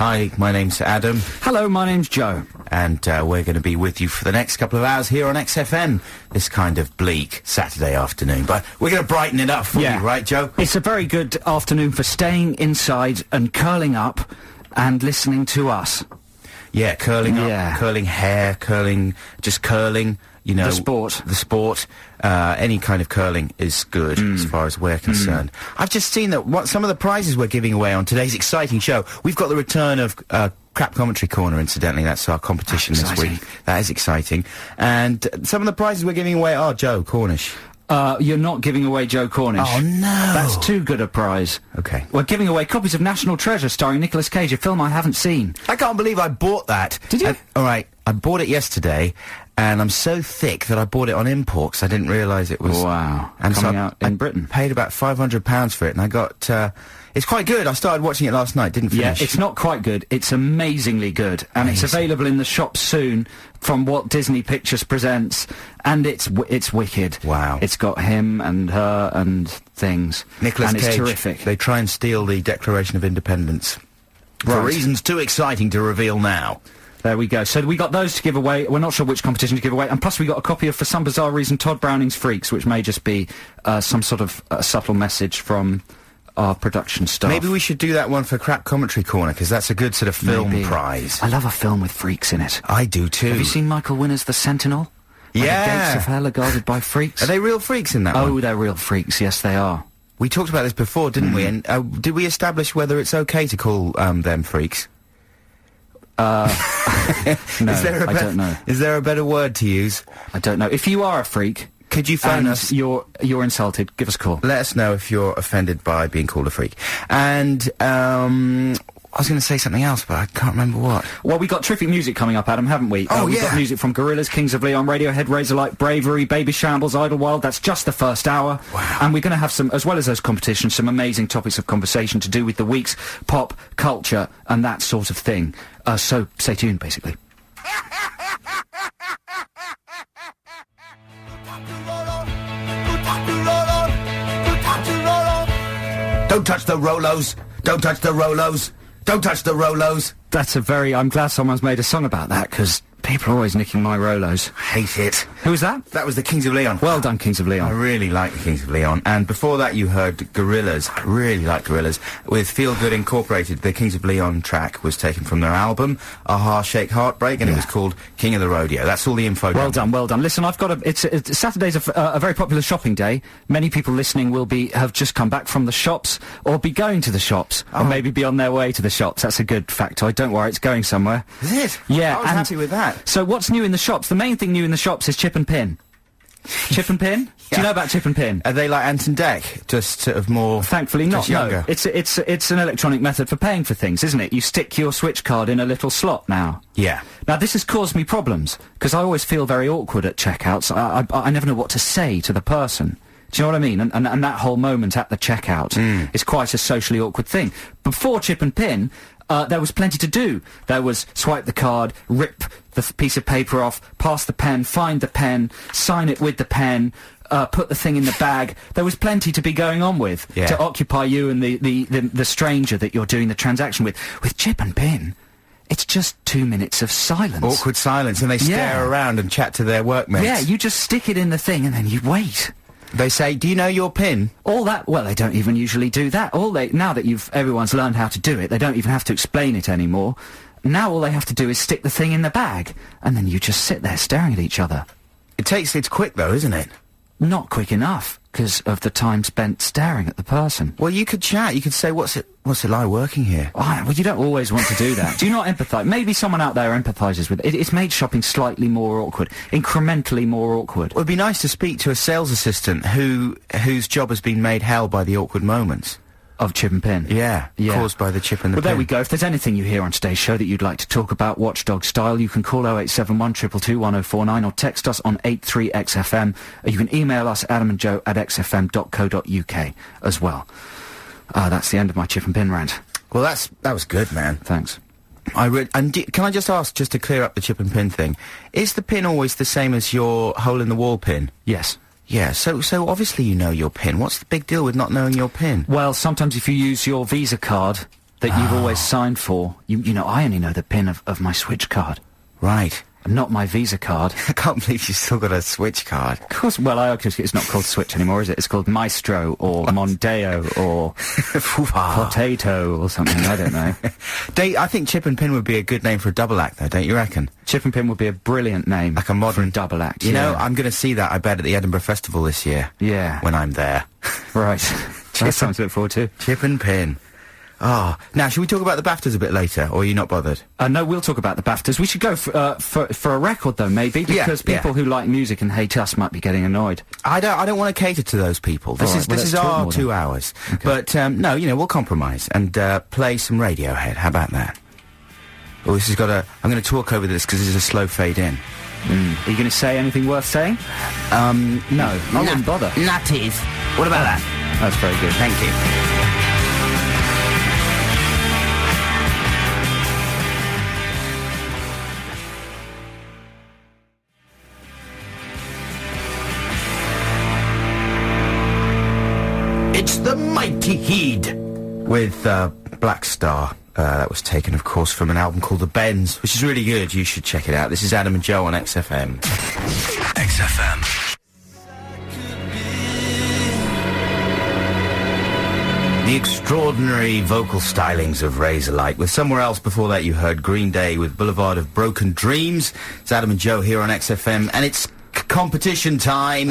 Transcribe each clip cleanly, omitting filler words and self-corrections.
Hi, my name's Adam. Hello, my name's Joe. And we're going to be with you for the next couple of hours here on XFM, this kind of bleak Saturday afternoon. But we're going to brighten it up for you, right, Joe? It's a very good afternoon for staying inside and curling up and listening to us. Yeah, curling up, curling hair, just curling, you know. The sport. Any kind of curling is good as far as we're concerned. I've just seen that some of the prizes we're giving away on today's exciting show. We've got the return of Crap Commentary Corner, incidentally. That's our competition this week. That is exciting. And some of the prizes we're giving away are Joe Cornish. You're not giving away Joe Cornish. Oh, no. That's too good a prize. Okay. We're giving away copies of National Treasure starring Nicolas Cage, a film I haven't seen. I can't believe I bought that. Did you? All right, I bought it yesterday, and I'm so thick that I bought it on import, 'cause I didn't realise it was... Wow. And coming out in Britain. Paid about £500 for it, and I got... it's quite good. I started watching it last night, didn't finish. Yeah, it's not quite good. It's amazingly good. And it's available in the shop soon from Walt Disney Pictures Presents. And it's wicked. Wow. It's got him and her and things. Nicolas Cage. And it's terrific. They try and steal the Declaration of Independence. For reasons too exciting to reveal now. There we go. So we got those to give away. We're not sure which competition to give away. And plus we got a copy of, for some bizarre reason, Todd Browning's Freaks, which may just be some sort of subtle message from... our production staff. Maybe we should do that one for Crap Commentary Corner, because that's a good sort of film prize. I love a film with freaks in it. I do too. Have you seen Michael Winner's The Sentinel? Yeah. The gates of hell are guarded by freaks. Are they real freaks in that one? Oh, they're real freaks, yes they are. We talked about this before, didn't we? And did we establish whether it's okay to call them freaks? No, I don't know. Is there a better word to use? I don't know. If you are a freak... Could you phone us? You're insulted. Give us a call. Let us know if you're offended by being called a freak. And, I was going to say something else, but I can't remember what. Well, we got terrific music coming up, Adam, haven't we? Oh, We've got music from Gorillaz, Kings of Leon, Radiohead, Razorlight, Bravery, Baby Shambles, Idlewild. That's just the first hour. Wow. And we're going to have some, as well as those competitions, some amazing topics of conversation to do with the week's pop culture and that sort of thing. So stay tuned, basically. Don't touch the Rolos! Don't touch the Rolos! Don't touch the Rolos! That's I'm glad someone's made a song about that, because people are always nicking my Rolos. Hate it. Who was that? That was the Kings of Leon. Well done, Kings of Leon. I really like the Kings of Leon. And before that you heard Gorillaz. I really like Gorillaz. With Feel Good Incorporated, the Kings of Leon track was taken from their album, Aha Shake Heartbreak, and it was called King of the Rodeo. That's all the info. Well done, well done. Listen, I've got Saturday's a very popular shopping day. Many people listening have just come back from the shops, or be going to the shops, or maybe be on their way to the shops. That's a good factoid. Don't worry, it's going somewhere. Is it? Yeah. I was happy with that. So what's new in the shops? The main thing new in the shops is chip and pin. Chip and pin? Do you know about chip and pin? Are they like Ant and Dec? Just sort of more... Thankfully not, younger. No. It's an electronic method for paying for things, isn't it? You stick your Switch card in a little slot now. Yeah. Now, this has caused me problems, because I always feel very awkward at checkouts. I never know what to say to the person. Do you know what I mean? And that whole moment at the checkout is quite a socially awkward thing. Before chip and pin... there was plenty to do. There was swipe the card, rip the piece of paper off, pass the pen, find the pen, sign it with the pen, put the thing in the bag. There was plenty to be going on with to occupy you and the stranger that you're doing the transaction with. With chip and pin, it's just 2 minutes of silence. Awkward silence, and they stare around and chat to their workmates. Yeah, you just stick it in the thing and then you wait. They say, do you know your PIN? All that, well, they don't even usually do that. Now that everyone's learned how to do it, they don't even have to explain it anymore. Now all they have to do is stick the thing in the bag, and then you just sit there staring at each other. It's quick though, isn't it? Not quick enough, because of the time spent staring at the person. Well, you could chat, you could say, what's it like working here? Well, you don't always want to do that. Do you not empathise? Maybe someone out there empathises with it. It's made shopping slightly more awkward, incrementally more awkward. Well, it'd be nice to speak to a sales assistant whose job has been made hell by the awkward moments. Of chip and pin? Yeah, caused by the chip and the pin. Well, there we go. If there's anything you hear on today's show that you'd like to talk about Watchdog style, you can call 0871 222 1049 or text us on 83XFM. You can email us, adamandjoe@xfm.co.uk as well. That's the end of my chip and pin rant. Well, that was good, man. Thanks. Can I just ask, just to clear up the chip and pin thing, is the pin always the same as your hole-in-the-wall pin? Yes. Yeah, so obviously you know your PIN. What's the big deal with not knowing your PIN? Well, sometimes if you use your Visa card, that you've always signed for. You know, I only know the PIN of my Switch card. Right. Not my Visa card. I can't believe you've still got a Switch card. Of course, well, it's not called Switch anymore, is it? It's called Maestro, or Mondeo, or Potato, or something, I don't know. I think Chip and Pin would be a good name for a double act, though, don't you reckon? Chip and Pin would be a brilliant name. Like a modern double act, You know, I'm going to see that, I bet, at the Edinburgh Festival this year. Yeah. When I'm there. Right. That's something to look forward to. Chip and Pin. Oh, now, should we talk about the BAFTAs a bit later, or are you not bothered? No, we'll talk about the BAFTAs. We should go for a record, though, maybe, because people who like music and hate us might be getting annoyed. I don't want to cater to those people. This is our 2 hours. Okay. But, no, you know, we'll compromise and, play some Radiohead. How about that? Oh, this has got I'm going to talk over this because this is a slow fade in. Are you going to say anything worth saying? No. I wouldn't bother. Nutties. What about that? That's very good. Thank you. It's the Mighty Heed with Black Star. That was taken, of course, from an album called The Bends, which is really good. You should check it out. This is Adam and Joe on XFM. XFM. The extraordinary vocal stylings of Razorlight. With Somewhere Else before that, you heard Green Day with Boulevard of Broken Dreams. It's Adam and Joe here on XFM, and it's competition time.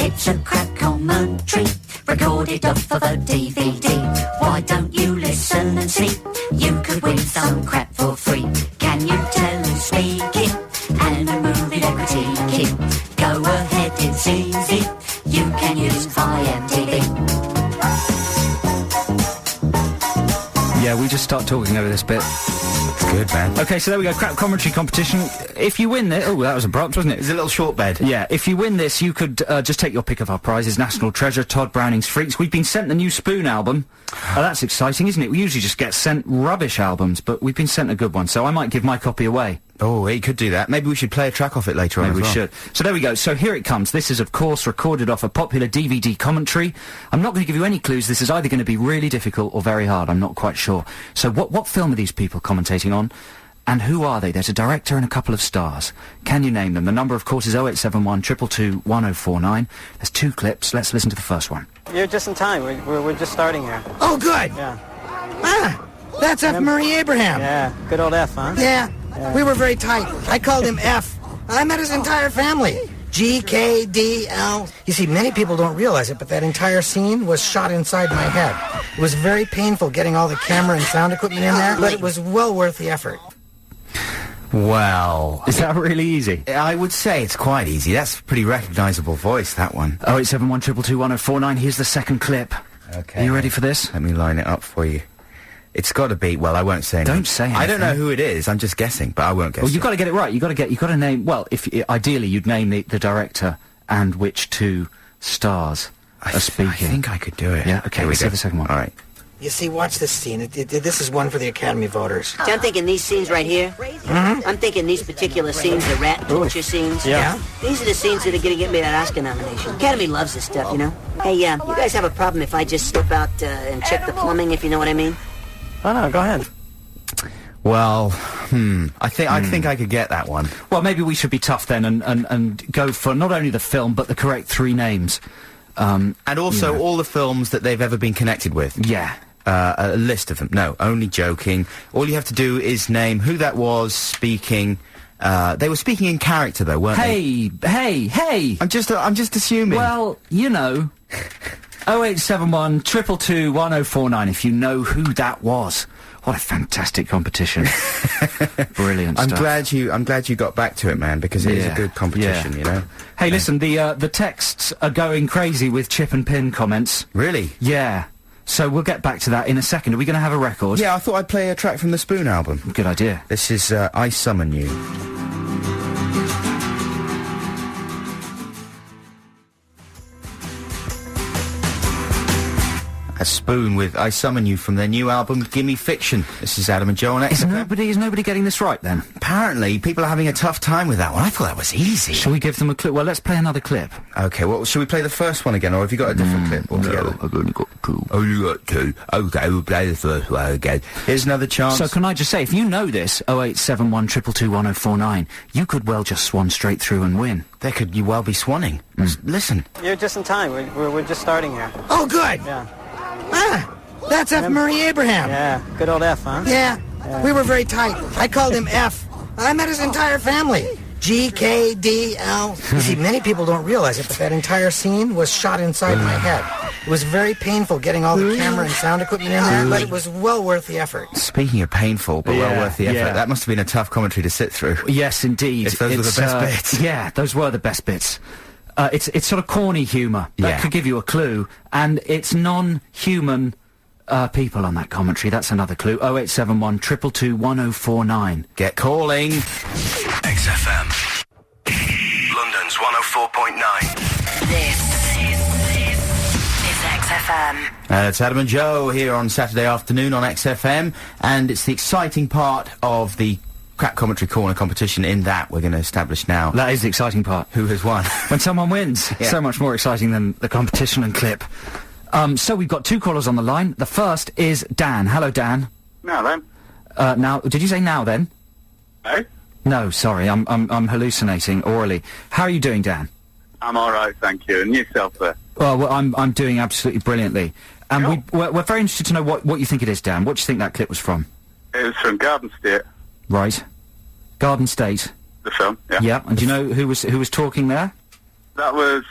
It's a crack commentary, recorded off of a DVD. Why don't you listen and see? You could win some crap for free. Can you tell who's speaking? And a movie equity key. Go ahead, it's easy. You can use IMDb. Yeah, we just start talking over this bit. Good, man. Okay, so there we go, crap commentary competition. If you win this... Oh, that was abrupt, wasn't it? It's a little short bed. Yeah, if you win this, you could just take your pick of our prizes. National Treasure, Todd Browning's Freaks. We've been sent the new Spoon album. That's exciting, isn't it? We usually just get sent rubbish albums, but we've been sent a good one, so I might give my copy away. Oh, he could do that. Maybe we should play a track off it later on. Maybe we should. So there we go. So here it comes. This is, of course, recorded off a popular DVD commentary. I'm not going to give you any clues. This is either going to be really difficult or very hard. I'm not quite sure. So what film are these people commentating on? And who are they? There's a director and a couple of stars. Can you name them? The number, of course, is 0871 222 1049. There's 2 clips. Let's listen to the first one. You're just in time. We're just starting here. Oh, good. Yeah. Ah, that's F. Murray Abraham. Yeah, good old F, huh? Yeah, we were very tight. I called him F. I met his entire family. G, K, D, L. You see, many people don't realize it, but that entire scene was shot inside my head. It was very painful getting all the camera and sound equipment in there, but it was well worth the effort. Well... Is that really easy? I would say it's quite easy. That's a pretty recognisable voice, that one. 0871 222 1049. Here's the second clip. Okay. Are you ready for this? Let me line it up for you. It's got to be... Well, I won't say anything. Don't say anything. I don't know who it is. I'm just guessing, but I won't guess. Well, you've got to get it right. You've got to name... Well, ideally, you'd name the director and which 2 stars are speaking. I think I could do it. Yeah, okay, let's see the second one. All right. You see, watch this scene. This is one for the Academy voters. See, I'm thinking these scenes right here. I'm thinking these particular scenes, the rat torture scenes. Yeah? These are the scenes that are going to get me that Oscar nomination. Academy loves this stuff, you know? Hey, you guys have a problem if I just slip out and check the plumbing, if you know what I mean? Oh, no, go ahead. Well, I think I could get that one. Well, maybe we should be tough then and go for not only the film, but the correct 3 names. And also all the films that they've ever been connected with. Yeah. A list of them. No, only joking. All you have to do is name who that was speaking. They were speaking in character, though, weren't they? Hey! I'm just assuming. Well, you know, 0871 222 1049 if you know who that was. What a fantastic competition. Brilliant stuff. I'm glad you got back to it, man, because it is a good competition, you know? Hey, listen, the texts are going crazy with Chip and Pin comments. Really? Yeah. So we'll get back to that in a second. Are we going to have a record? Yeah, I thought I'd play a track from the Spoon album. Good idea. This is, I Summon You. A Spoon with I Summon You from their new album, Gimme Fiction. This is Adam and Joe on XFM. Is nobody getting this right, then? Apparently, people are having a tough time with that one. I thought that was easy. Shall we give them a clip? Well, let's play another clip. Okay, well, shall we play the first one again, or have you got a different clip altogether? No, I've only got two. Only got two. Okay, we'll play the first one again. Here's another chance. So can I just say, if you know this, 0871 222 1049, you could well just swan straight through and win. There could you well be swanning. Listen. You're just in time. We're just starting here. Oh, good. Yeah. Ah, that's F. Murray Abraham. Yeah. Good old F, huh? Yeah, we were very tight. I called him F. I met his entire family. G, K, D, L. You see, many people don't realize it, but that entire scene was shot inside my head. It was very painful getting all the camera and sound equipment in there, but it was well worth the effort. Speaking of painful, but well worth the effort, that must have been a tough commentary to sit through. Yes, indeed. If those were the best bits. Yeah, those were the best bits. It's sort of corny humour. That could give you a clue. And it's non-human people on that commentary. That's another clue. 0871 222 1049. Get calling. XFM. London's 104.9. This is XFM. It's Adam and Joe here on Saturday afternoon on XFM, and it's the exciting part of the Crap Commentary Corner competition in that we're going to establish now. That is the exciting part. Who has won? When someone wins. Yeah. So much more exciting than the competition and clip. So we've got two callers on the line. The first is Dan. Hello, Dan. Now then. Now, did you say now then? No. No, sorry, I'm hallucinating orally. How are you doing, Dan? I'm all right, thank you. And yourself, there? Well, I'm doing absolutely brilliantly. And we're very interested to know what you think it is, Dan. What do you think that clip was from? It was from Garden State. Right. Garden State. The film, yeah. Yeah. And do you know who was talking there? That was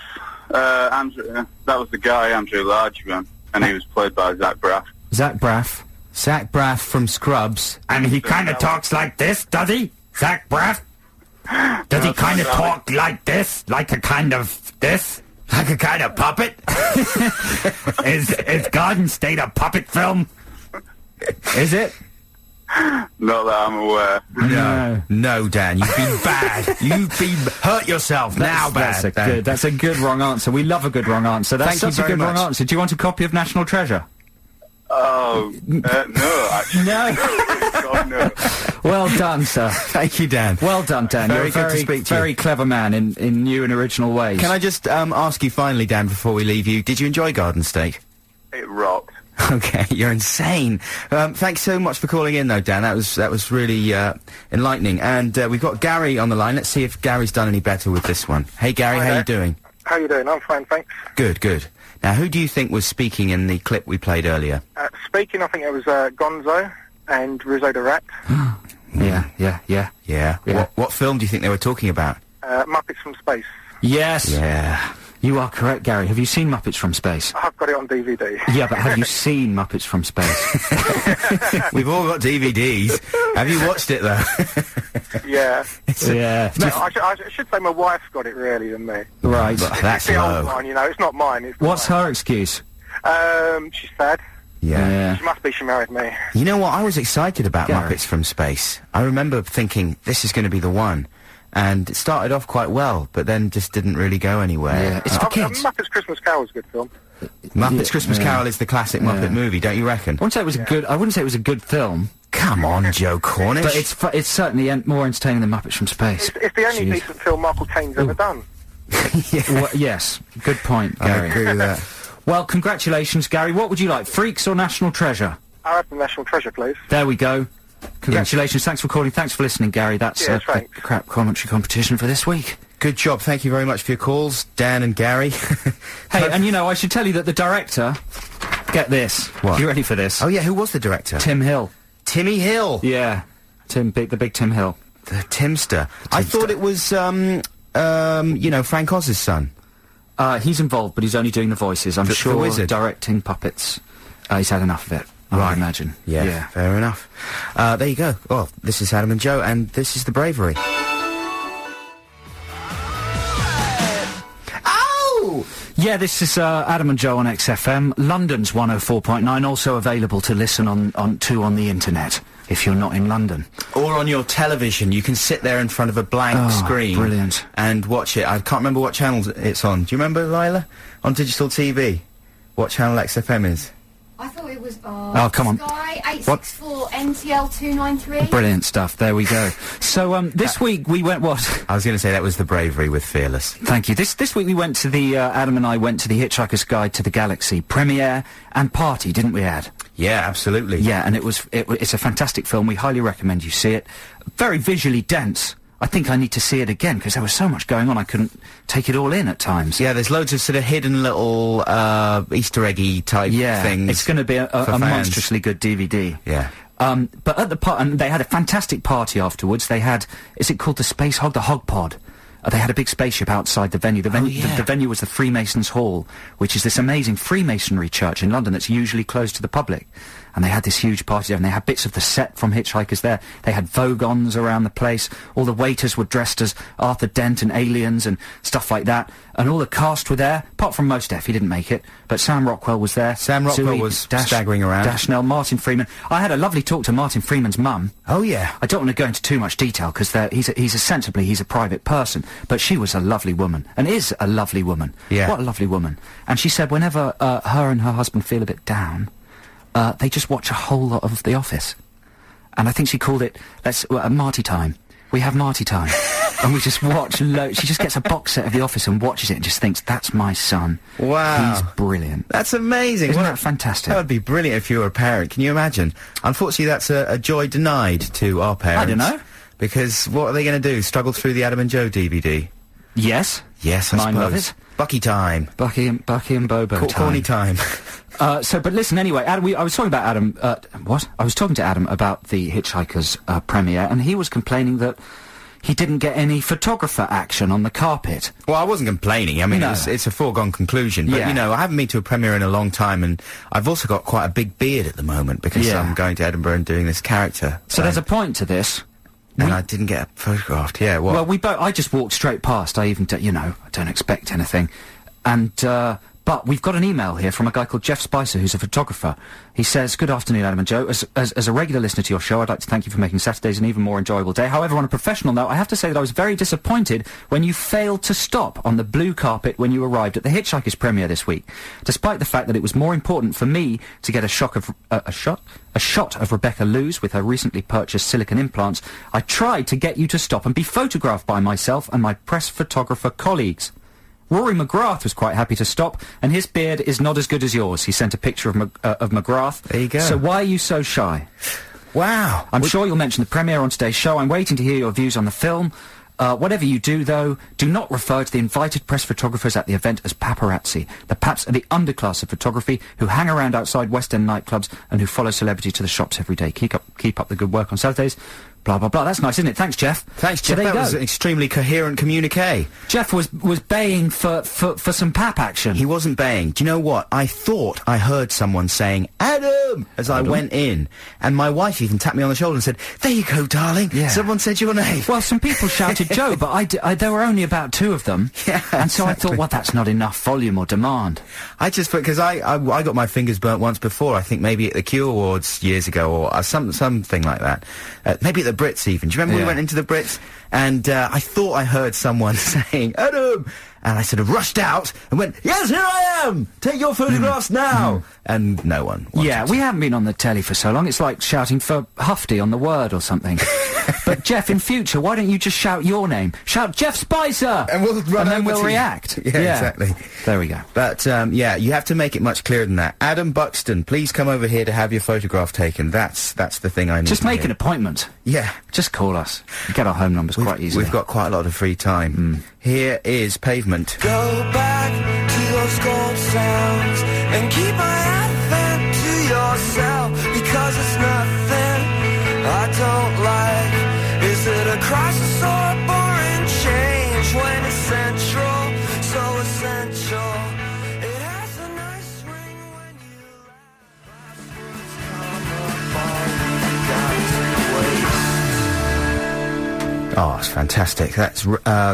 Andrew. That was the guy, Andrew Largeman, and he was played by Zach Braff. Zach Braff. Zach Braff from Scrubs. And he kind of talks like this, does he? Zach Braff? Does he kind of talk like this? Like a kind of this? Like a kind of puppet? Is Garden State a puppet film? Is it? Not that I'm aware. No, Dan, you've been bad. You've been hurt yourself. That's a good wrong answer. We love a good wrong answer. That's such a good wrong answer. Do you want a copy of National Treasure? Oh, no, actually. No. God, no. Well done, sir. Thank you, Dan. Well done, Dan. Very You're good to speak to you. Very clever man in new and original ways. Can I just ask you finally, Dan, before we leave you, did you enjoy Garden State? It rocked. Okay, you're insane. Thanks so much for calling in, though, Dan. That was really enlightening. And we've got Gary on the line. Let's see if Gary's done any better with this one. Hey, Gary, how you doing? How you doing? I'm fine, thanks. Good, good. Now, who do you think was speaking in the clip we played earlier? Speaking, I think it was Gonzo and Rizzo the Rat. Yeah. What film do you think they were talking about? Muppets from Space. Yes. Yeah. You are correct, Gary. Have you seen Muppets from Space? I've got it on DVD. Yeah, but have you seen Muppets from Space? We've all got DVDs. Have you watched it, though? Yeah. Yeah. No, I should say my wife's got it, really, than me. Right. That's the old low. one, you know. It's not mine. It's What's her excuse? She's sad. Yeah. She must be. She married me. You know what? I was excited about Gary. Muppets from Space. I remember thinking, this is going to be the one. And it started off quite well, but then just didn't really go anywhere. Yeah, it's for kids. Muppets Christmas Carol is a good film. Muppets Christmas Carol is the classic Muppet movie, don't you reckon? I wouldn't say it was a good film. Come on, Joe Cornish. But it's certainly more entertaining than Muppets from Space. It's the only decent film Michael Caine's ever done. Well, yes, good point, Gary. I agree with that. Well, congratulations, Gary. What would you like, Freaks or National Treasure? I'll have the National Treasure, please. There we go. Congratulations. Thanks for calling. Thanks for listening, Gary. That's the crap commentary competition for this week. Good job. Thank you very much for your calls, Dan and Gary. Hey, and you know, I should tell you that the director... Get this. What? You ready for this? Oh, yeah, who was the director? Tim Hill. Timmy Hill. Yeah. The big Tim Hill. The Timster. I thought it was, you know, Frank Oz's son. He's involved, but he's only doing the voices. I'm sure the wizard. Directing puppets. He's had enough of it. I would imagine. Yeah, fair enough. There you go. Well, this is Adam and Joe, and this is The Bravery. Oh! Yeah, this is Adam and Joe on XFM, London's 104.9, also available to listen on the internet, if you're not in London. Or on your television. You can sit there in front of a blank screen. Brilliant. And watch it. I can't remember what channel it's on. Do you remember, Lila? On digital TV? What channel XFM is? Oh, come on. Sky 864 NTL 293. Brilliant stuff. There we go. So, this week we went what? I was going to say that was The Bravery with Fearless. Thank you. This week we went to the, Adam and I went to the Hitchhiker's Guide to the Galaxy premiere and party, didn't we, Ad? Yeah, absolutely. Yeah, and it's a fantastic film. We highly recommend you see it. Very visually dense. I think I need to see it again, because there was so much going on I couldn't take it all in at times. Yeah, there's loads of sort of hidden little, Easter eggy type things. It's going to be a monstrously good DVD. Yeah. But at the and they had a fantastic party afterwards. They had, is it called the Space Hog? The Hog Pod. They had a big spaceship outside the venue. The venue was the Freemasons' Hall, which is this amazing Freemasonry church in London that's usually closed to the public. And they had this huge party there, and they had bits of the set from Hitchhikers there. They had Vogons around the place. All the waiters were dressed as Arthur Dent and aliens and stuff like that. And all the cast were there, apart from Mos Def, he didn't make it. But Sam Rockwell was there. Sam Rockwell was staggering around. Dashnell, Martin Freeman. I had a lovely talk to Martin Freeman's mum. Oh, yeah. I don't want to go into too much detail, because he's a private person. But she was a lovely woman, and is a lovely woman. Yeah. What a lovely woman. And she said whenever her and her husband feel a bit down, they just watch a whole lot of The Office. And I think she called it, Marty time. We have Marty time. And we just watch she just gets a box set of The Office and watches it and just thinks, that's my son. Wow. He's brilliant. That's amazing. Isn't that fantastic? That would be brilliant if you were a parent. Can you imagine? Unfortunately, that's a joy denied to our parents. I don't know. Because what are they going to do? Struggle through the Adam and Joe DVD? Yes. Yes, I Mine suppose. love it. Bucky time. Bucky and Bobo time. Corny time. But listen, anyway, Adam, I was talking about Adam, I was talking to Adam about the Hitchhiker's premiere, and he was complaining that he didn't get any photographer action on the carpet. Well, I wasn't complaining. I mean, it's a foregone conclusion. But, you know, I haven't been to a premiere in a long time, and I've also got quite a big beard at the moment, because I'm going to Edinburgh and doing this character. So there's a point to this. And I didn't get photographed. Yeah, what? Well, I just walked straight past. I even, I don't expect anything. And, but we've got an email here from a guy called Jeff Spicer, who's a photographer. He says, good afternoon, Adam and Joe. As a regular listener to your show, I'd like to thank you for making Saturdays an even more enjoyable day. However, on a professional note, I have to say that I was very disappointed when you failed to stop on the blue carpet when you arrived at the Hitchhiker's premiere this week. Despite the fact that it was more important for me to get a shot of Rebecca Lewis with her recently purchased silicone implants, I tried to get you to stop and be photographed by myself and my press photographer colleagues. Rory McGrath was quite happy to stop, and his beard is not as good as yours. He sent a picture of McGrath. There you go. So why are you so shy? Wow. I'm sure you'll mention the premiere on today's show. I'm waiting to hear your views on the film. Whatever you do, though, do not refer to the invited press photographers at the event as paparazzi. The paps are the underclass of photography who hang around outside West End nightclubs and who follow celebrity to the shops every day. Keep up the good work on Saturdays. Blah, blah, blah. That's nice, isn't it? Thanks, Jeff. Thanks, Jeff. That was an extremely coherent communique. Jeff was baying for some pap action. He wasn't baying. Do you know what? I thought I heard someone saying, Adam, as I went in. And my wife even tapped me on the shoulder and said, there you go, darling. Yeah. Someone said your name. Well, some people shouted Joe, but there were only about 2 of them. Yeah, and so I thought, well, that's not enough volume or demand. I just, because I got my fingers burnt once before, I think maybe at the Q Awards years ago, or something like that. Maybe at the Brits even. Do you remember we went into the Brits? And I thought I heard someone saying, Adam! And I sort of rushed out and went, yes, here I am! Take your photographs now! And no one wanted to. We haven't been on the telly for so long. It's like shouting for Hufty on the Word or something. But, Jeff, in future, why don't you just shout your name? Shout Jeff Spicer! And we'll run and then we'll react. Yeah, exactly. There we go. But, yeah, you have to make it much clearer than that. Adam Buxton, please come over here to have your photograph taken. That's the thing I need. Just make an appointment. Yeah. Just call us. Get our home numbers quite easily. We've got quite a lot of free time. Here is Pavement. Go back to those gold sounds and keep my advent to yourself, because it's nothing I don't like. Is it a crisis or a boring change when it's central, so essential? It has a nice ring when you Oh, it's fantastic. That's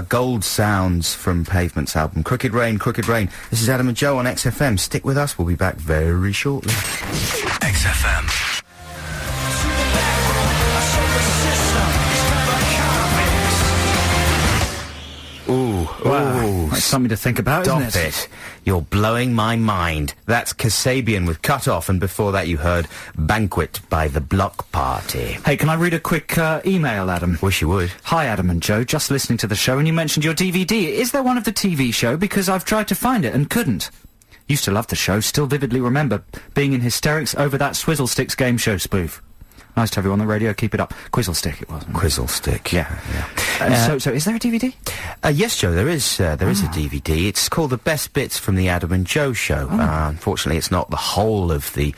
Gold Sounds from Pavement's album, Crooked Rain, Crooked Rain. This is Adam and Joe on XFM. Stick with us. We'll be back very shortly. XFM. Ooh. Wow. That's something to think about, isn't it? Stop it. You're blowing my mind. That's Kasabian with Cut Off, and before that you heard Banquet by The Block Party. Hey, can I read a quick email, Adam? Wish you would. Hi, Adam and Joe. Just listening to the show, and you mentioned your DVD. Is there one of the TV show? Because I've tried to find it and couldn't. Used to love the show. Still vividly remember being in hysterics over that Swizzle Sticks game show spoof. Nice to have you on the radio. Keep it up. Quizzlestick, it wasn't. Quizzlestick. Yeah. So is there a DVD? Yes, Joe, there is a DVD. It's called The Best Bits from the Adam and Joe Show. Unfortunately, it's not the whole of the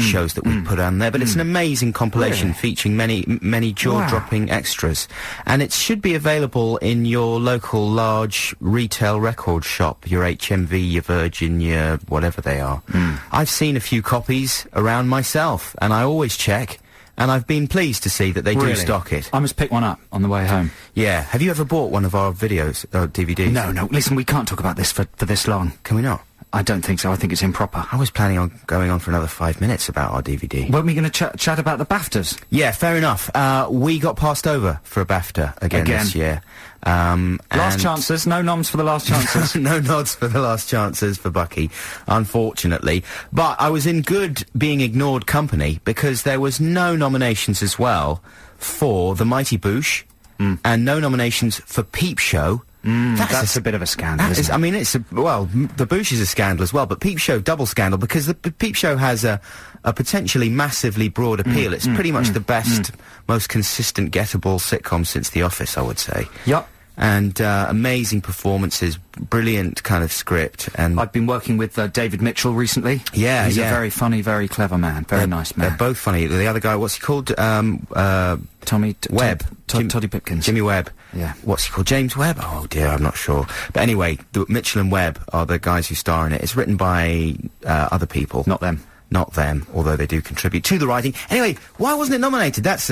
shows that we put on there, but it's an amazing compilation featuring many jaw-dropping extras. And it should be available in your local large retail record shop, your HMV, your Virgin, your whatever they are. I've seen a few copies around myself, and I always check. And I've been pleased to see that they do stock it. I must pick one up on the way home. Yeah. Have you ever bought one of our videos, DVDs? No. Listen, we can't talk about this for this long. Can we not? I don't think so. I think it's improper. I was planning on going on for another 5 minutes about our DVD. Weren't we going to chat about the BAFTAs? Yeah, fair enough. We got passed over for a BAFTA again. This year. Last chances, no noms for the last chances. No nods for the last chances for Bucky, unfortunately. But I was in good being ignored company because there was no nominations as well for The Mighty Boosh and no nominations for Peep Show. That's a bit of a scandal, isn't it? I mean, the Boosh is a scandal as well, but Peep Show, double scandal, because the Peep Show has a potentially massively broad appeal. It's pretty much the best, most consistent, gettable sitcom since The Office, I would say. Yep. And amazing performances, brilliant kind of script, and I've been working with David Mitchell recently. Yeah, he's a very funny, very clever man, very nice man. They're both funny. The other guy, what's he called? Tommy Webb, Toddy Pipkins, Jimmy Webb. Yeah. What's he called? James Webb? Oh dear, I'm not sure. But anyway, Mitchell and Webb are the guys who star in it. It's written by other people, not them. Not them, although they do contribute to the writing. Anyway, why wasn't it nominated? That's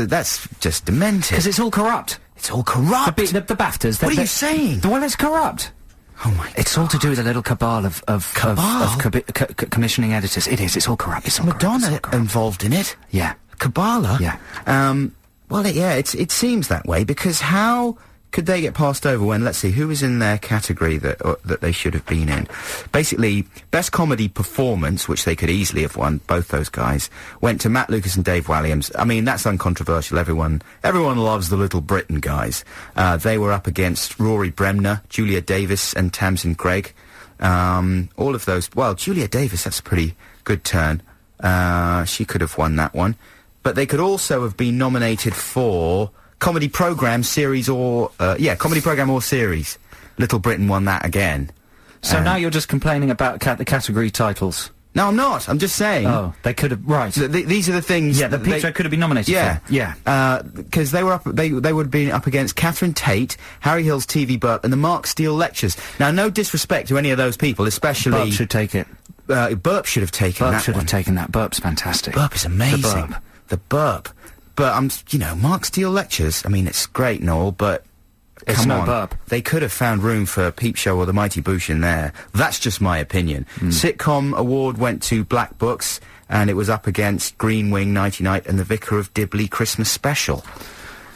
just demented. Because it's all corrupt. It's all corrupt. The BAFTAs. What are you saying? Well, it's corrupt. Oh my! It's all to do with a little cabal of commissioning editors. It is. It's all corrupt. It's all Madonna involved in it. Yeah. Kabbalah. Yeah. Well, it seems that way, because how could they get passed over when, let's see, who was in their category that they should have been in? Basically, Best Comedy Performance, which they could easily have won, both those guys, went to Matt Lucas and Dave Walliams. I mean, that's uncontroversial. Everyone loves the Little Britain guys. They were up against Rory Bremner, Julia Davis, and Tamsin Gregg. All of those. Well, Julia Davis, that's a pretty good turn. She could have won that one. But they could also have been nominated for Comedy Programme Series or... Comedy Programme or Series. Little Britain won that again. So now you're just complaining about the category titles? No, I'm not. I'm just saying. Oh, they could have... Right. These are the things... Yeah, the Peep Show could have been nominated for. Yeah. Because they were up... They would have been up against Catherine Tate, Harry Hill's TV Burp, and the Mark Steele Lectures. Now, no disrespect to any of those people, especially... Burp should take it. Burp should have taken that Burp should have taken that. Burp's fantastic. Burp is amazing. The Burp. But, Mark Steele Lectures, I mean, it's great and all, but... It's no Burp. They could have found room for Peep Show or The Mighty Boosh in there. That's just my opinion. Sitcom award went to Black Books, and it was up against Green Wing, Nighty Night, and The Vicar of Dibley Christmas Special.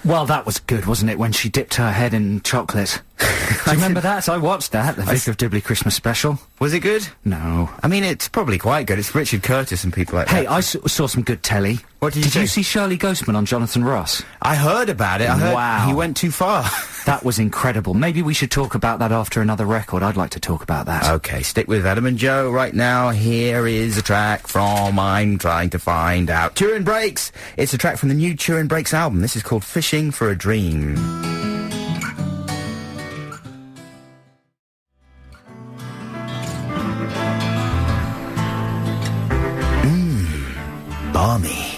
Well, that was good, wasn't it, when she dipped her head in chocolate? Do you remember that? I watched that, The Vicar of Dibley Christmas Special. Was it good? No. I mean, it's probably quite good. It's Richard Curtis and people like that. Hey, I saw some good telly. What did you see? Did you see Shirley Ghostman on Jonathan Ross? I heard about it. I heard he went too far. That was incredible. Maybe we should talk about that after another record. I'd like to talk about that. Okay, stick with Adam and Joe right now. Here is a track from I'm Trying to Find Out. Turin Breaks. It's a track from the new Turin Breaks album. This is called Fishing for a Dream. Balmy.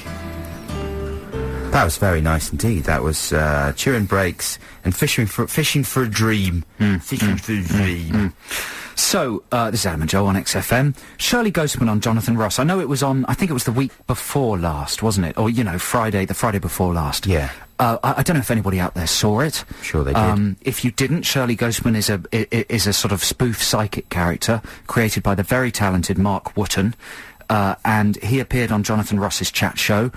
That was very nice indeed. That was Turin Breaks and Fishing for a Dream. Fishing for a Dream. So, this is Adam and Joe on XFM. Shirley Ghostman on Jonathan Ross. I know it was on, I think it was the week before last, wasn't it? Or, the Friday before last. Yeah. I don't know if anybody out there saw it. Sure they did. If you didn't, Shirley Ghostman is a sort of spoof psychic character created by the very talented Mark Wotton. And he appeared on Jonathan Ross's chat show.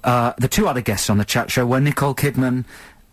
The two other guests on the chat show were Nicole Kidman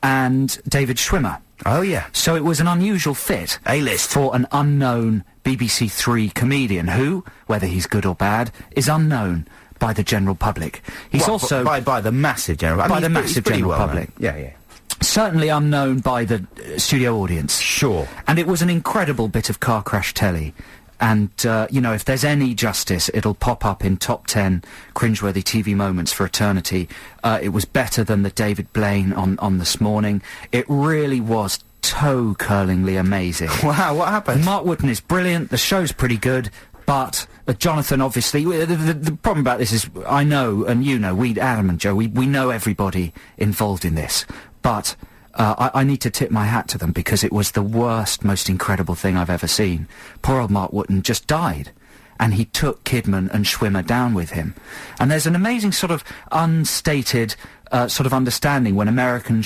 and David Schwimmer. Oh, yeah. So it was an unusual fit. A-list. For an unknown BBC Three comedian who, whether he's good or bad, is unknown by the general public. He's also... By the massive general... I mean, the massive general public. Yeah. Certainly unknown by the studio audience. Sure. And it was an incredible bit of car crash telly. And, you know, if there's any justice, it'll pop up in top 10 cringeworthy TV moments for eternity. It was better than the David Blaine on This Morning. It really was toe-curlingly amazing. Wow, what happened? Mark Wootton is brilliant, the show's pretty good, but Jonathan, obviously, the problem about this is, I know, and you know, Adam and Joe, we know everybody involved in this, but... I need to tip my hat to them because it was the worst, most incredible thing I've ever seen. Poor old Mark Wootton just died. And he took Kidman and Schwimmer down with him. And there's an amazing sort of unstated sort of understanding when American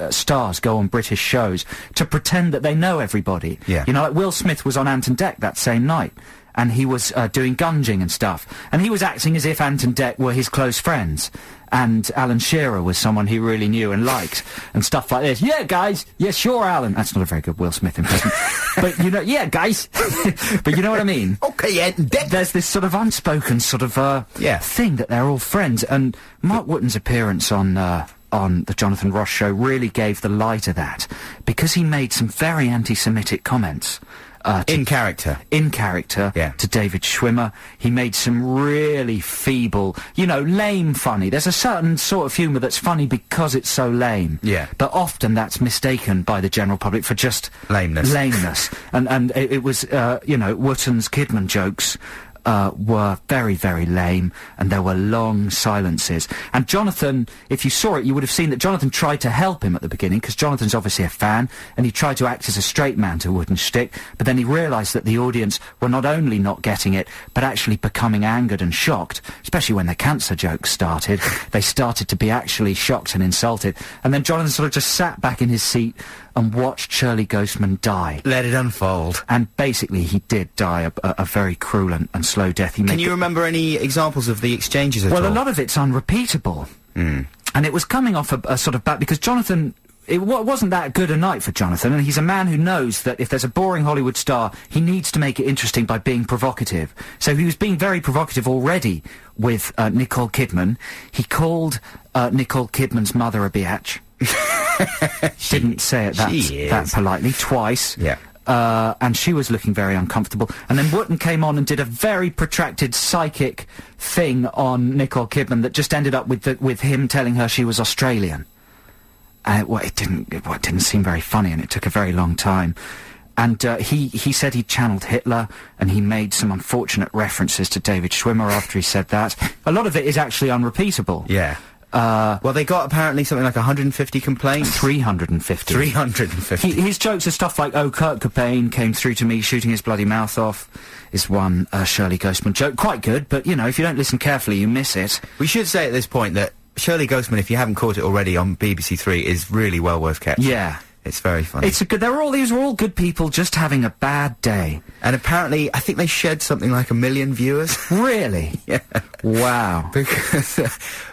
stars go on British shows to pretend that they know everybody. Yeah. You know, like Will Smith was on Ant and Dec that same night. And he was doing gunging and stuff. And he was acting as if Ant and Dec were his close friends. And Alan Shearer was someone he really knew and liked, and stuff like this. Yeah, guys! Yeah, sure, Alan! That's not a very good Will Smith impression. But, you know, yeah, guys! But you know what I mean? Okay, Ant and Dec! There's this sort of unspoken sort of, thing that they're all friends. And Mark Wootton's appearance on the Jonathan Ross show really gave the lie to that, because he made some very anti-Semitic comments. In character, yeah. To David Schwimmer. He made some really feeble, you know, lame funny. There's a certain sort of humour that's funny because it's so lame. Yeah. But often that's mistaken by the general public for just... lameness. And it was, you know, Wootton's Kidman jokes... were very, very lame, and there were long silences. And Jonathan, if you saw it, you would have seen that Jonathan tried to help him at the beginning, because Jonathan's obviously a fan, and he tried to act as a straight man to Wootton's shtick, but then he realised that the audience were not only not getting it, but actually becoming angered and shocked, especially when the cancer jokes started. They started to be actually shocked and insulted, and then Jonathan sort of just sat back in his seat and watched Shirley Ghostman die. Let it unfold. And basically he did die a very cruel and slow death. Can you remember any examples of the exchanges at all? Well, a lot of it's unrepeatable. And it was coming off a sort of because Jonathan... It wasn't that good a night for Jonathan, and he's a man who knows that if there's a boring Hollywood star, he needs to make it interesting by being provocative. So he was being very provocative already with Nicole Kidman. He called Nicole Kidman's mother a biatch. Didn't say it that politely, twice. Yeah. And she was looking very uncomfortable. And then Wootton came on and did a very protracted psychic thing on Nicole Kidman that just ended up with him telling her she was Australian. And it didn't seem very funny, and it took a very long time. And he said he channeled Hitler, and he made some unfortunate references to David Schwimmer after he said that. A lot of it is actually unrepeatable. Yeah. Well, they got apparently something like 150 complaints. 350. 350. His jokes are stuff like, oh, Kurt Cobain came through to me shooting his bloody mouth off, is one Shirley Ghostman joke. Quite good, but, you know, if you don't listen carefully, you miss it. We should say at this point that Shirley Ghostman, if you haven't caught it already on BBC Three, is really well worth catching. Yeah. It's very funny. It's a good... These were all good people just having a bad day. And apparently, I think they shed something like 1 million viewers. Really? Yeah. Wow. Because...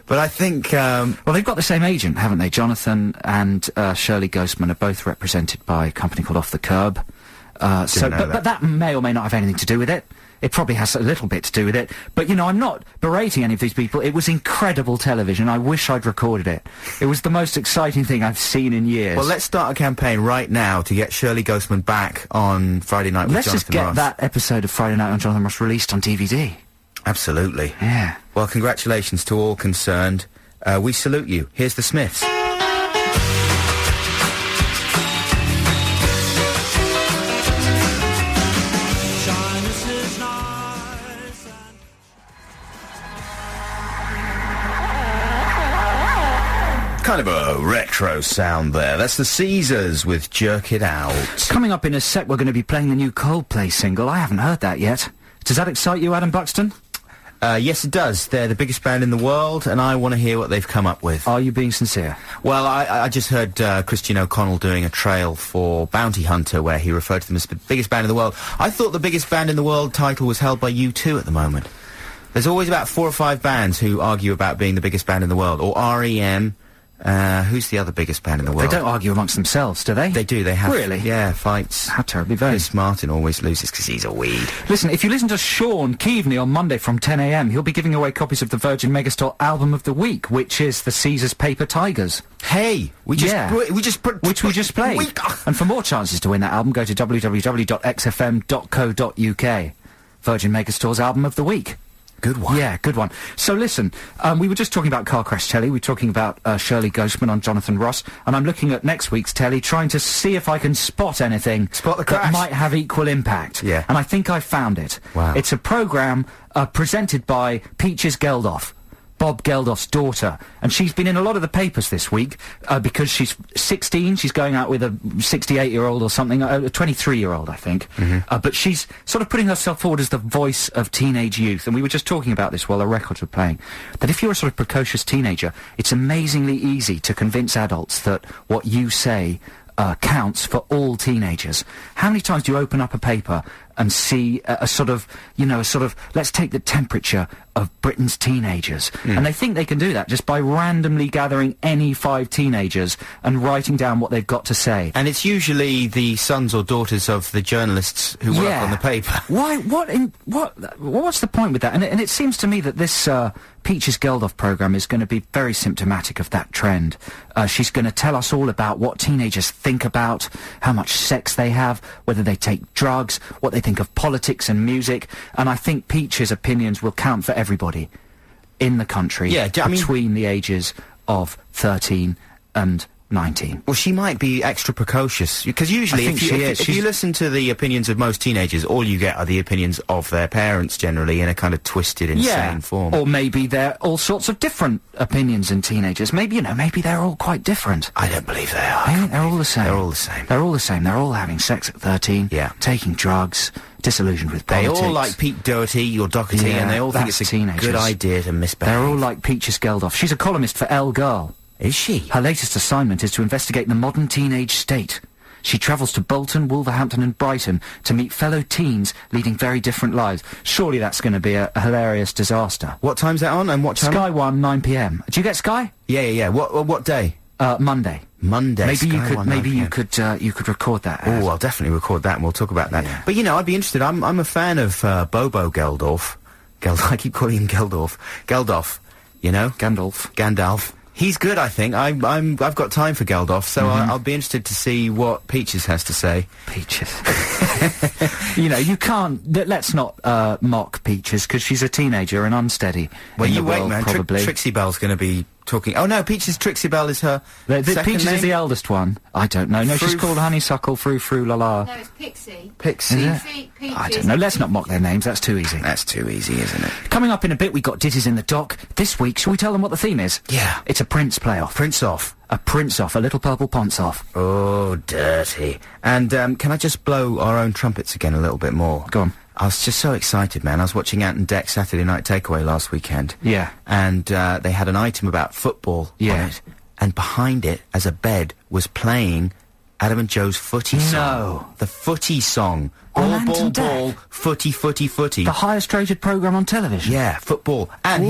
but I think... well, they've got the same agent, haven't they? Jonathan and Shirley Ghostman are both represented by a company called Off the Curb. But that may or may not have anything to do with it. It probably has a little bit to do with it. But, you know, I'm not berating any of these people. It was incredible television. I wish I'd recorded it. It was the most exciting thing I've seen in years. Well, let's start a campaign right now to get Shirley Ghostman back on Friday Night with Jonathan Ross. Let's just get that episode of Friday Night on Jonathan Ross released on DVD. Absolutely. Yeah. Well, congratulations to all concerned. We salute you. Here's the Smiths. Kind of a retro sound there. That's the Caesars with Jerk It Out. Coming up in a sec, we're going to be playing the new Coldplay single. I haven't heard that yet. Does that excite you, Adam Buxton? Yes, it does. They're the biggest band in the world, and I want to hear what they've come up with. Are you being sincere? Well, I just heard Christian O'Connell doing a trail for Bounty Hunter, where he referred to them as the biggest band in the world. I thought the biggest band in the world title was held by U2 at the moment. There's always about 4 or 5 bands who argue about being the biggest band in the world, or R.E.M., Who's the other biggest band in the world? They don't argue amongst themselves, do they? They do, they have... Really? Yeah, fights. How terribly vain. Chris Martin always loses because he's a weed. Listen, if you listen to Sean Keaveney on Monday from 10 a.m, he'll be giving away copies of the Virgin Megastore Album of the Week, which is the Caesar's Paper Tigers. Hey! Which we just played. And for more chances to win that album, go to www.xfm.co.uk. Virgin Megastore's Album of the Week. Good one. Yeah, good one. So listen, we were just talking about car crash telly. We were talking about Shirley Ghostman on Jonathan Ross, and I'm looking at next week's telly, trying to see if I can spot anything that might have equal impact. Yeah. And I think I found it. Wow. It's a programme presented by Peaches Geldof, Bob Geldof's daughter, and she's been in a lot of the papers this week because she's 16. She's going out with a 68-year-old or something, a 23-year-old, I think. But she's sort of putting herself forward as the voice of teenage youth. And we were just talking about this while the records were playing, that if you're a sort of precocious teenager, it's amazingly easy to convince adults that what you say counts for all teenagers. How many times do you open up a paper and see a sort of, let's take the temperature of Britain's teenagers. And they think they can do that just by randomly gathering any 5 teenagers and writing down what they've got to say. And it's usually the sons or daughters of the journalists who work on the paper. Why? What's the point with that? And it seems to me that this Peaches Geldof programme is going to be very symptomatic of that trend. She's going to tell us all about what teenagers think about, how much sex they have, whether they take drugs, what they think of politics and music, and I think Peach's opinions will count for everybody in the country between the ages of 13 and 19. Well, she might be extra precocious, because usually if you listen to the opinions of most teenagers, all you get are the opinions of their parents, generally, in a kind of twisted, insane form. Or maybe they're all sorts of different opinions in teenagers. Maybe, maybe they're all quite different. I don't believe they are. I think they're all the same. They're all the same. They're all the same. They're all having sex at 13, taking drugs, disillusioned with politics. They all like Pete Doherty or Doherty, and they all think it's a good idea to misbehave. They're all like Peaches Geldof. She's a columnist for Elle Girl. Is she? Her latest assignment is to investigate the modern teenage state. She travels to Bolton, Wolverhampton and Brighton to meet fellow teens leading very different lives. Surely that's going to be a hilarious disaster. What time's that on, and what channel? Sky 1, 9 p.m. Do you get Sky? Yeah. What day? Monday. Monday. Maybe you could record that. Oh, I'll definitely record that, and we'll talk about that. Yeah. But I'd be interested. I'm a fan of Bobo Geldof. I keep calling him Geldof. Geldof. Gandalf. He's good, I think. I've got time for Geldof, so I'll be interested to see what Peaches has to say. Peaches. You can't... Let's not mock Peaches, because she's a teenager and unsteady. Well, you wait, world, man. Probably. Trixie Bell's going to be talking... Oh, no, Trixie Bell is her second Peaches name? is the eldest one. I don't know. No, she's called Honeysuckle, Frou, La La. No, it's Pixie. Pixie? I don't know. Let's not mock their names. That's too easy. That's too easy, isn't it? Coming up in a bit, we got Ditties in the Dock. This week, shall we tell them what the theme is? Yeah. It's a Prince play-off. Prince off. A Prince off. A little purple ponce off. Oh, dirty. And, can I just blow our own trumpets again a little bit more? Go on. I was just so excited, man. I was watching Ant and Dec's Saturday Night Takeaway last weekend. Yeah. And, they had an item about football on it. And behind it, as a bed, was playing Adam and Joe's Footy song. No. The Footy song. Ball, footy. The highest rated programme on television. Yeah, football. And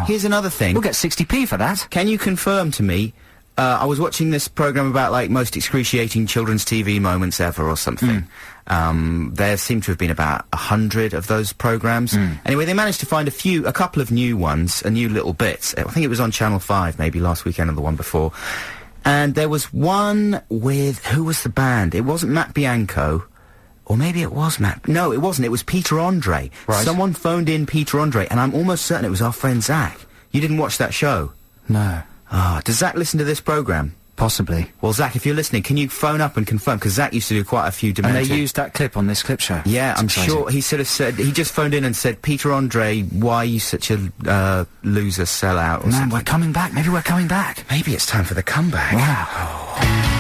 here's another thing. We'll get 60p for that. Can you confirm to me, I was watching this programme about, most excruciating children's TV moments ever or something. There seem to have been about 100 of those programmes. Anyway, they managed to find a couple of new ones, new little bits. I think it was on Channel 5 maybe last weekend or the one before. And there was one with, who was the band? It wasn't Matt Bianco. Or maybe it was Matt. No, it wasn't. It was Peter Andre. Right. Someone phoned in Peter Andre, and I'm almost certain it was our friend Zach. You didn't watch that show? No. Does Zach listen to this programme? Possibly. Well, Zach, if you're listening, can you phone up and confirm? Because Zach used to do quite a few demented... And they used that clip on this clip show. Yeah, I'm sure. He sort of said... He just phoned in and said, Peter Andre, why are you such a loser sellout? Or Man, something. we're coming back. Maybe we're coming back. Maybe it's time for the comeback. Wow. Oh.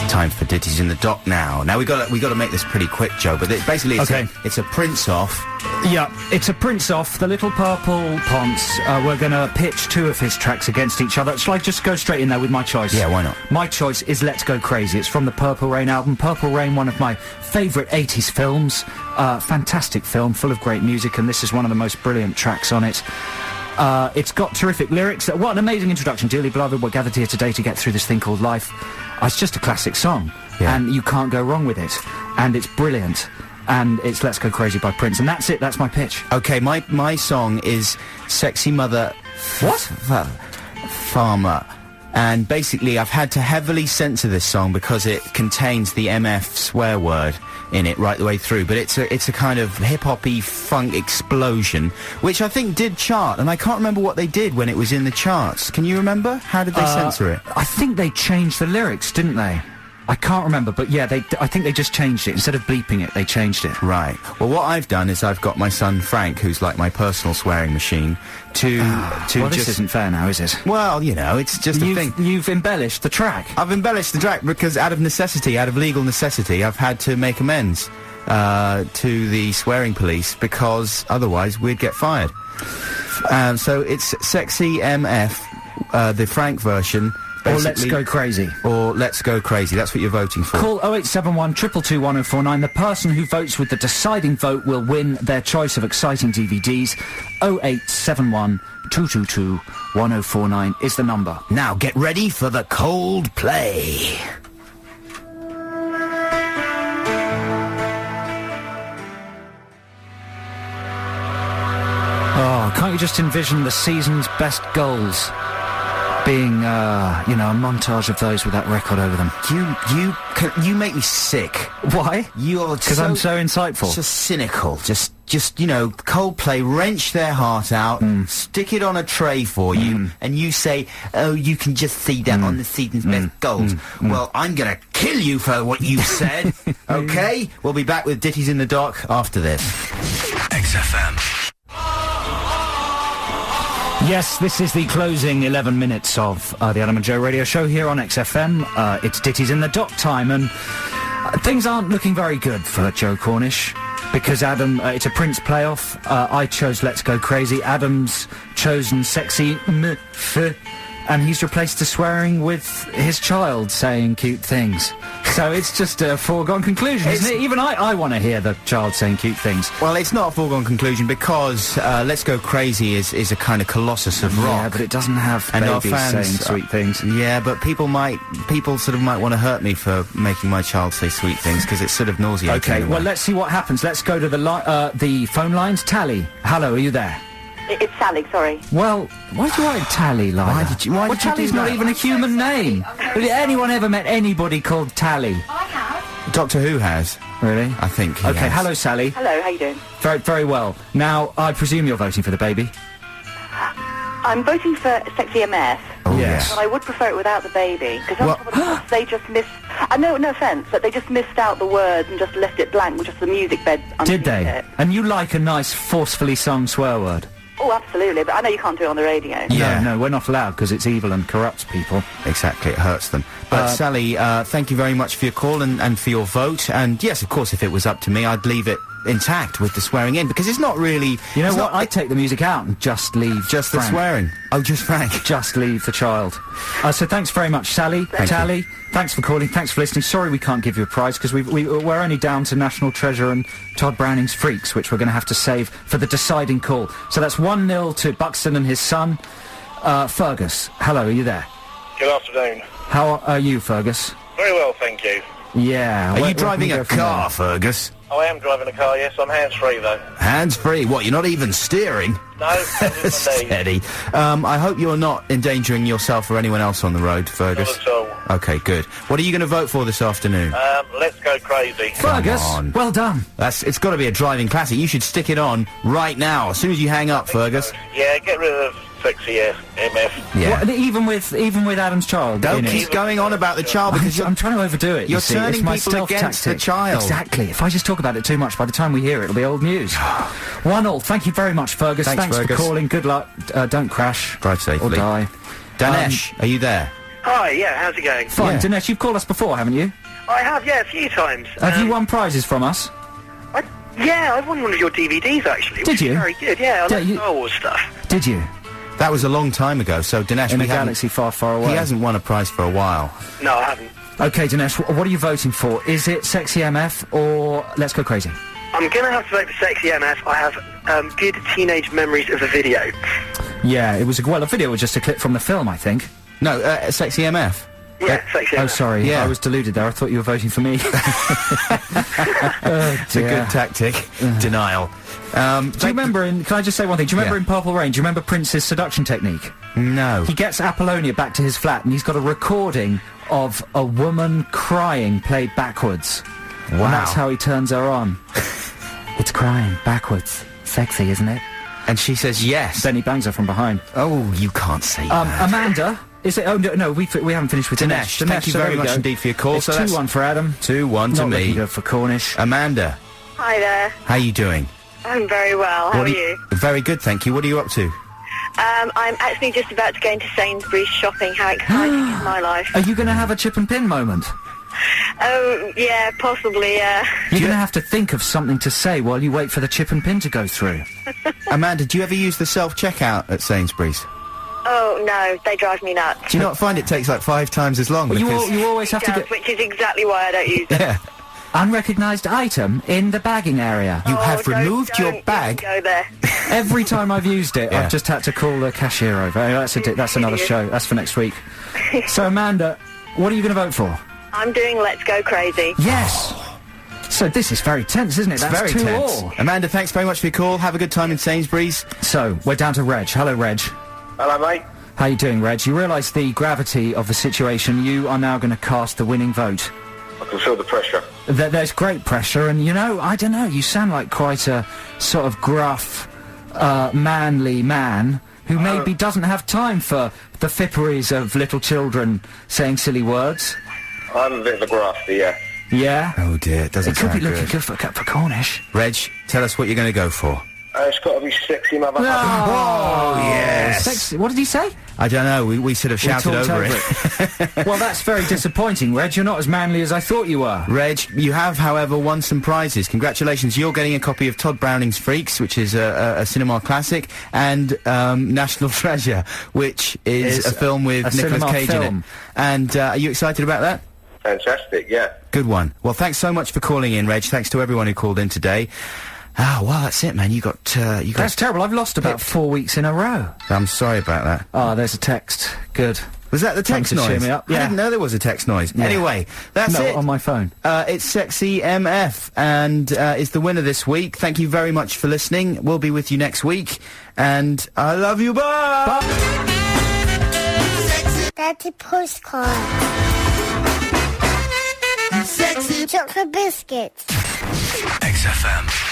Time for Ditties in the Dock now. Now we got to make this pretty quick, Joe. But basically, it's a Prince off. Yeah, it's a Prince off, the Little Purple Ponce. We're gonna pitch two of his tracks against each other. Shall I just go straight in there with my choice? Yeah, why not? My choice is Let's Go Crazy. It's from the Purple Rain album. Purple Rain, one of my favourite 80s films. Fantastic film, full of great music, and this is one of the most brilliant tracks on it. It's got terrific lyrics. What an amazing introduction. Dearly beloved, we're gathered here today to get through this thing called life. It's just a classic song, and you can't go wrong with it. And it's brilliant. And it's Let's Go Crazy by Prince. And that's it, that's my pitch. Okay, my song is Sexy Mother... What? Farmer. And basically, I've had to heavily censor this song because it contains the MF swear word in it right the way through. But it's a kind of hip-hop-y funk explosion, which I think did chart. And I can't remember what they did when it was in the charts. Can you remember? How did they censor it? I think they changed the lyrics, didn't they? I can't remember, but yeah, I think they just changed it. Instead of bleeping it, they changed it. Right. Well, what I've done is I've got my son Frank, who's like my personal swearing machine, well, this isn't fair now, is it? Well, you know, it's just a thing. You've embellished the track. I've embellished the track because out of necessity, out of legal necessity, I've had to make amends to the swearing police because otherwise we'd get fired. So it's Sexy MF, the Frank version. Or Let's Go Crazy. Or Let's Go Crazy. That's what you're voting for. Call 0871 222 1049. The person who votes with the deciding vote will win their choice of exciting DVDs. 0871 222 1049 is the number. Now get ready for the cold play. Oh, can't you just envision the season's best goals being, you know, a montage of those with that record over them? You make me sick. Why? Because I'm so insightful. Just cynical. Just, you know, Coldplay wrench their heart out, stick it on a tray for you, and you say, oh, you can just see that on the season's best goals. Well, I'm gonna kill you for what you said, okay? We'll be back with Ditties in the Dock after this. XFM. Yes, this is the closing 11 minutes of the Adam and Joe radio show here on XFM. It's Ditties in the Dock time, and things aren't looking very good for Joe Cornish, because Adam, it's a Prince playoff. I chose Let's Go Crazy. Adam's chosen Sexy MF, and he's replaced the swearing with his child saying cute things. So it's just a foregone conclusion, isn't it? Even I want to hear the child saying cute things. Well, it's not a foregone conclusion because Let's Go Crazy is a kind of colossus of rock. Yeah, but it doesn't have babies saying sweet things. Yeah, but people sort of might want to hurt me for making my child say sweet things because it's sort of nauseating. Okay, well, let's see what happens. Let's go to the phone lines. Tally, hello, are you there? It's Sally, sorry. Well, why do you write Tally like Why that? did you Tally's do not that? even a human name. Has anyone ever met anybody called Tally? I have. Doctor Who has. Really? I think he Okay, has. hello, Sally. Hello, how you doing? Very, very well. Now, I presume you're voting for the baby? I'm voting for Sexy MF. Oh, Yes. But I would prefer it without the baby, because they just missed... no offence, but they just missed out the words and just left it blank with just the music bed underneath Did they? it. And you like a nice, forcefully sung swear word? Oh, absolutely, but I know you can't do it on the radio. Yeah. No, we're not allowed because it's evil and corrupts people. Exactly, it hurts them. But Sally, thank you very much for your call and for your vote. And yes, of course, if it was up to me, I'd leave it intact with the swearing in, because it's not really... You know what? I'd take the music out and just leave Just Frank. the swearing. Oh, just Frank. Just leave the child. So thanks very much, Sally. Tally, thanks for calling, thanks for listening. Sorry we can't give you a prize, because we're only down to National Treasure and Todd Browning's Freaks, which we're going to have to save for the deciding call. So that's 1-0 to Buxton and his son. Fergus, hello, are you there? Good afternoon. How are you, Fergus? Very well, thank you. Yeah. Are you driving a car, Fergus? I am driving a car, yes. I'm hands-free, though. Hands-free? What, you're not even steering? No, Steady. I hope you're not endangering yourself or anyone else on the road, Fergus. Not at all. Okay, good. What are you going to vote for this afternoon? Let's Go Crazy. Fergus, Come on. well done. It's got to be a driving classic. You should stick it on right now, as soon as you hang up, Fergus. Yeah, get rid of Sexy MF. Yeah. What, even with Adam's child? Don't in keep it? going on about the child, because I'm trying to overdo it. you're you see. turning It's my people stealth against tactic. the child. Exactly. If I just talk about it too much, by the time we hear it, it'll be old news. 1-0. Thank you very much, Fergus. Thanks, Fergus. for calling. Good luck. Don't crash. Drive safely. Or die. Danesh, are you there? Hi, yeah, how's it going? Fine. Yeah. Dinesh, you've called us before, haven't you? I have, yeah, a few times. Have you won prizes from us? Yeah, I won one of your DVDs, actually. Did you? Very good, yeah. I like Star Wars stuff. Did you? That was a long time ago, so Dinesh... In a galaxy far, far away. He hasn't won a prize for a while. No, I haven't. OK, Dinesh, what are you voting for? Is it Sexy MF or Let's Go Crazy? I'm going to have to vote for Sexy MF. I have good teenage memories of the video. Yeah, it was a video was just a clip from the film, I think. No, Sexy MF. Yeah, Sexy MF. Oh, sorry. Yeah. I was deluded there. I thought you were voting for me. It's a good tactic. Denial. Do you remember can I just say one thing? Do you remember in Purple Rain, do you remember Prince's seduction technique? No. He gets Apollonia back to his flat and he's got a recording of a woman crying played backwards. Wow. And that's how he turns her on. It's crying backwards. Sexy, isn't it? And she says yes. Then he bangs her from behind. Oh, you can't say that. Amanda, is it? Oh, no, we haven't finished with Dinesh. Thank you very much indeed for your call. It's 2-1 for Adam. 2-1 to me. Not looking good for Cornish. Amanda. Hi there. How you doing? I'm very well. How are you? Very good, thank you. What are you up to? I'm actually just about to go into Sainsbury's shopping. How exciting is my life? Are you going to have a chip and pin moment? Oh, yeah, possibly, yeah. You're going to have to think of something to say while you wait for the chip and pin to go through. Amanda, do you ever use the self-checkout at Sainsbury's? Oh, no, they drive me nuts. Do you not find it takes like 5 times as long? Well, you always have to get... Which is exactly why I don't use it. Yeah. Unrecognised item in the bagging area. You have removed your bag. Go there. Every time I've used it, I've just had to call the cashier over. That's another show. That's for next week. So, Amanda, what are you going to vote for? I'm doing Let's Go Crazy. Yes! So this is very tense, isn't it? It's very tense. Amanda, thanks very much for your call. Have a good time in Sainsbury's. So, we're down to Reg. Hello, Reg. Hello, mate. How you doing, Reg? You realise the gravity of the situation. You are now going to cast the winning vote. I can feel the pressure. There's great pressure, and, you know, I don't know, you sound like quite a sort of gruff, manly man who maybe doesn't have time for the fipperies of little children saying silly words. I'm a bit of a grafter, yeah. Yeah? Oh, dear, it doesn't sound good. It could be looking good for Cornish. Reg, tell us what you're going to go for. It's got to be Sexy Mother. Oh, yes. Sexy. What did he say? I don't know. We sort of shouted over it. Well, that's very disappointing, Reg. You're not as manly as I thought you were. Reg, you have, however, won some prizes. Congratulations. You're getting a copy of Todd Browning's Freaks, which is a cinema classic, and National Treasure, which is a film with Nicolas Cage in it. And are you excited about that? Fantastic, yeah. Good one. Well, thanks so much for calling in, Reg. Thanks to everyone who called in today. Oh, well, that's it, man. You got... That's terrible. I've lost about 4 weeks in a row. I'm sorry about that. Oh, there's a text. Good. Was that the text noise? Cheer me up. Yeah. I didn't know there was a text noise. Yeah. Anyway, that's it. On my phone. It's Sexy MF, and is the winner this week. Thank you very much for listening. We'll be with you next week, and I love you. Bye! Daddy postcard. Sexy chocolate biscuits. XFM.